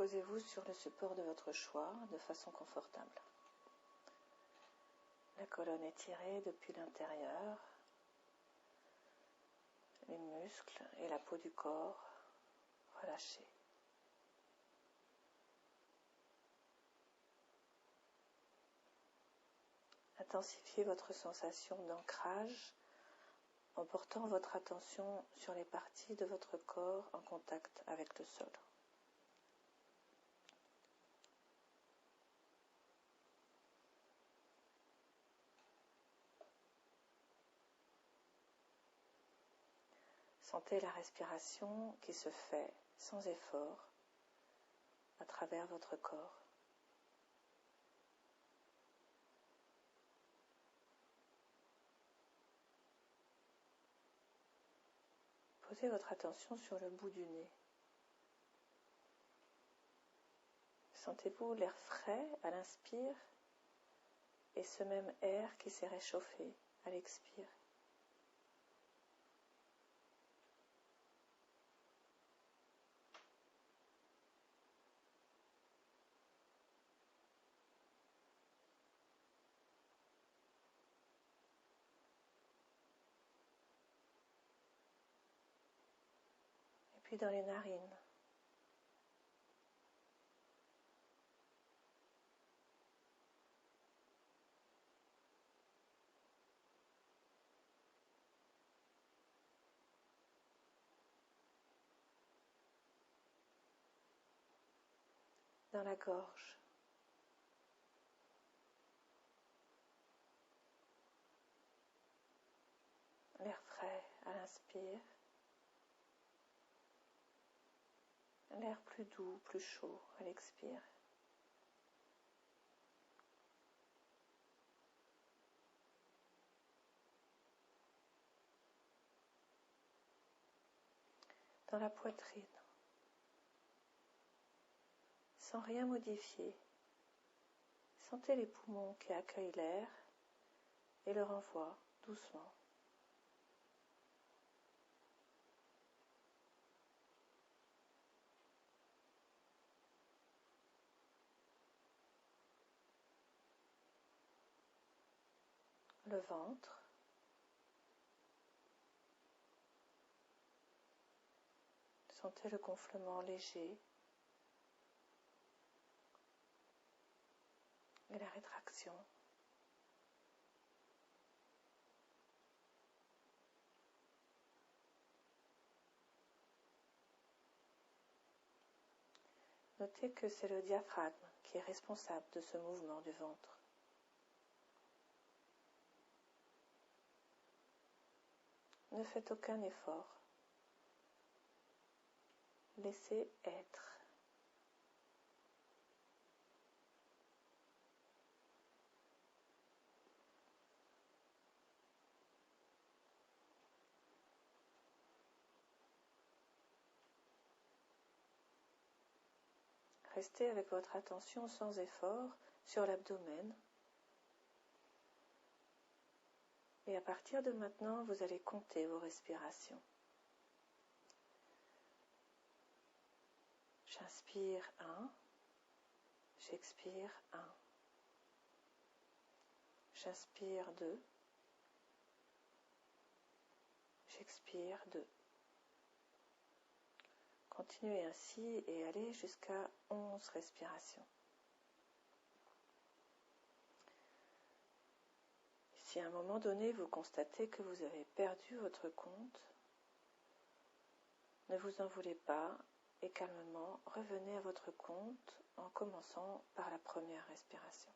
Posez-vous sur le support de votre choix de façon confortable. La colonne étirée depuis l'intérieur, les muscles et la peau du corps relâchés. Intensifiez votre sensation d'ancrage en portant votre attention sur les parties de votre corps en contact avec le sol. Sentez la respiration qui se fait sans effort à travers votre corps. Posez votre attention sur le bout du nez. Sentez-vous l'air frais à l'inspire et ce même air qui s'est réchauffé à l'expire. Et puis dans les narines. Dans la gorge. L'air frais à l'inspire. L'air plus doux, plus chaud à l'expire. Dans la poitrine. Sans rien modifier, sentez les poumons qui accueillent l'air et le renvoient doucement. Le ventre. Sentez le gonflement léger et la rétraction. Notez que c'est le diaphragme qui est responsable de ce mouvement du ventre. Ne faites aucun effort. Laissez être. Restez avec votre attention sans effort sur l'abdomen. Et à partir de maintenant, vous allez compter vos respirations. J'inspire 1, j'expire 1. J'inspire 2, j'expire 2. Continuez ainsi et allez jusqu'à 11 respirations. Si à un moment donné vous constatez que vous avez perdu votre compte, ne vous en voulez pas et calmement revenez à votre compte en commençant par la première respiration.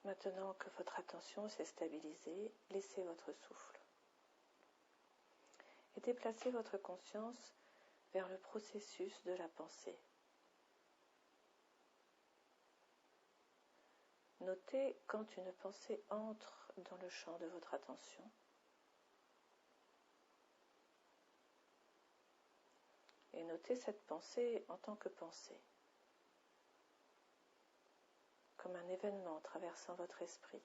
Maintenant que votre attention s'est stabilisée, laissez votre souffle et déplacez votre conscience vers le processus de la pensée. Notez quand une pensée entre dans le champ de votre attention. Et notez cette pensée en tant que pensée, comme un événement traversant votre esprit.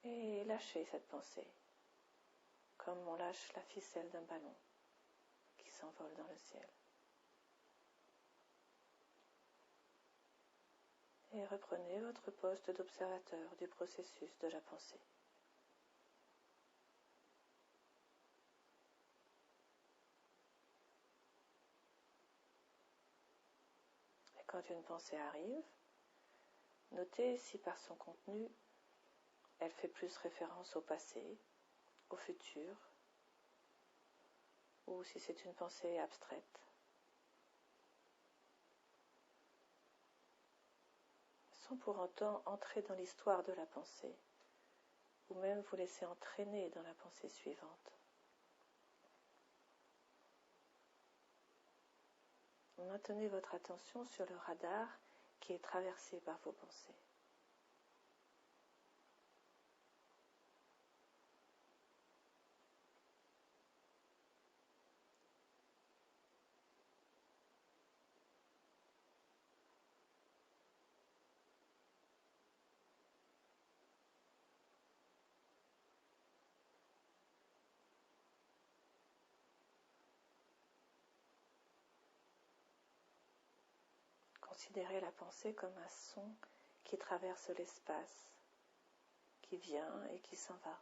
Et lâchez cette pensée, comme on lâche la ficelle d'un ballon qui s'envole dans le ciel. Et reprenez votre poste d'observateur du processus de la pensée. Et quand une pensée arrive, notez si par son contenu, elle fait plus référence au passé, au futur, ou si c'est une pensée abstraite. Sans pour autant entrer dans l'histoire de la pensée, ou même vous laisser entraîner dans la pensée suivante. Maintenez votre attention sur le radar qui est traversé par vos pensées. Considérez la pensée comme un son qui traverse l'espace, qui vient et qui s'en va.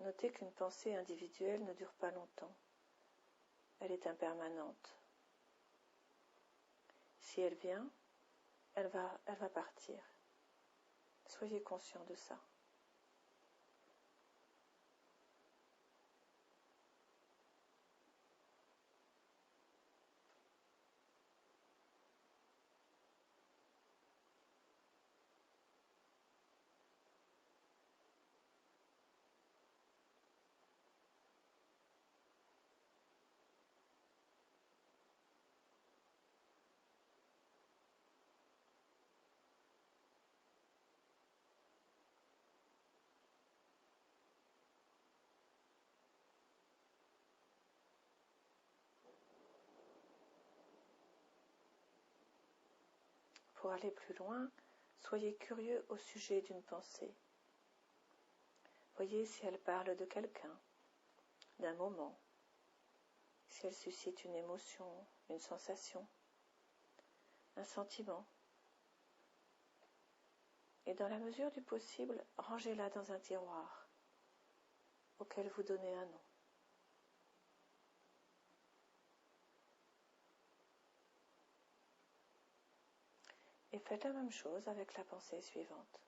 Notez qu'une pensée individuelle ne dure pas longtemps. Elle est impermanente. Si elle vient, elle va partir. Soyez conscient de ça. Pour aller plus loin, soyez curieux au sujet d'une pensée. Voyez si elle parle de quelqu'un, d'un moment, si elle suscite une émotion, une sensation, un sentiment. Et dans la mesure du possible, rangez-la dans un tiroir auquel vous donnez un nom. Et faites la même chose avec la pensée suivante.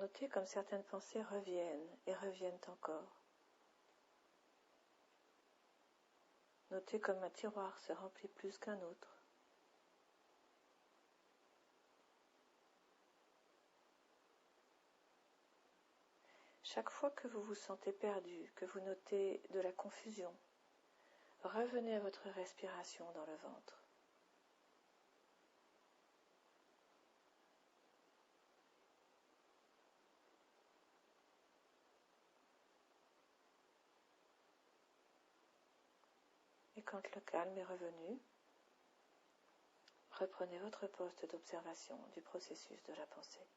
Notez comme certaines pensées reviennent et reviennent encore. Notez comme un tiroir se remplit plus qu'un autre. Chaque fois que vous vous sentez perdu, que vous notez de la confusion, revenez à votre respiration dans le ventre. Et quand le calme est revenu, reprenez votre poste d'observation du processus de la pensée.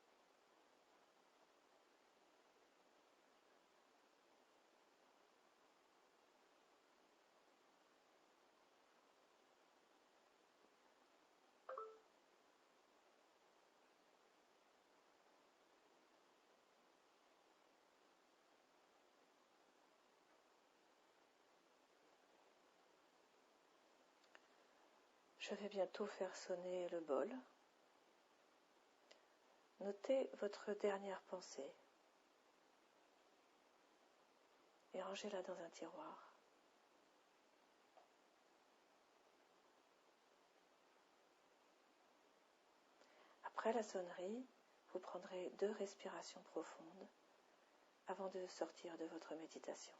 Je vais bientôt faire sonner le bol. Notez votre dernière pensée et rangez-la dans un tiroir. Après la sonnerie, vous prendrez 2 respirations profondes avant de sortir de votre méditation.